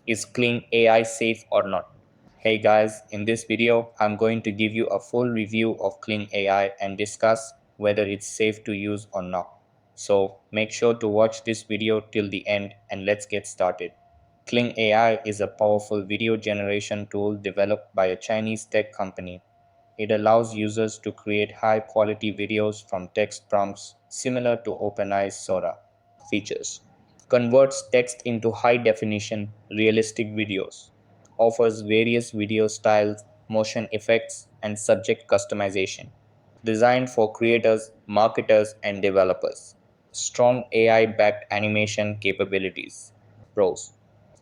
Is Kling AI safe or not? Hey guys, in this video, I'm going to give you a full review of Kling AI and discuss whether it's safe to use or not. So make sure to watch this video till the end and let's get started. Kling AI is a powerful video generation tool developed by a Chinese tech company. It allows users to create high quality videos from text prompts similar to OpenAI's Sora. Features: converts text into high definition, realistic videos, offers various video styles, motion effects, and subject customization. Designed for creators, marketers, and developers. Strong AI backed animation capabilities. Pros: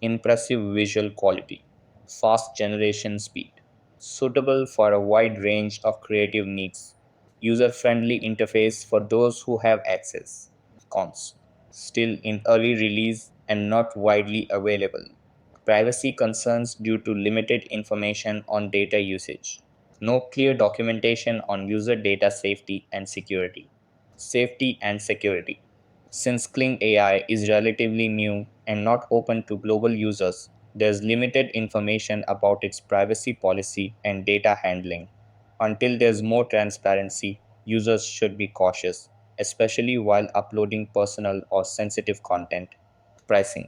impressive visual quality, fast generation speed, suitable for a wide range of creative needs, user friendly interface for those who have access. Cons: still in early release and not widely available. Privacy concerns due to limited information on data usage. No clear documentation on user data safety and security. Safety and security. Since Kling AI is relatively new and not open to global users, there's limited information about its privacy policy and data handling. Until there's more transparency, users should be cautious, especially while uploading personal or sensitive content. Pricing: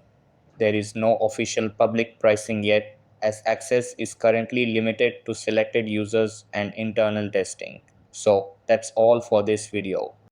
there is no official public pricing yet, as access is currently limited to selected users and internal testing. So that's all for this video.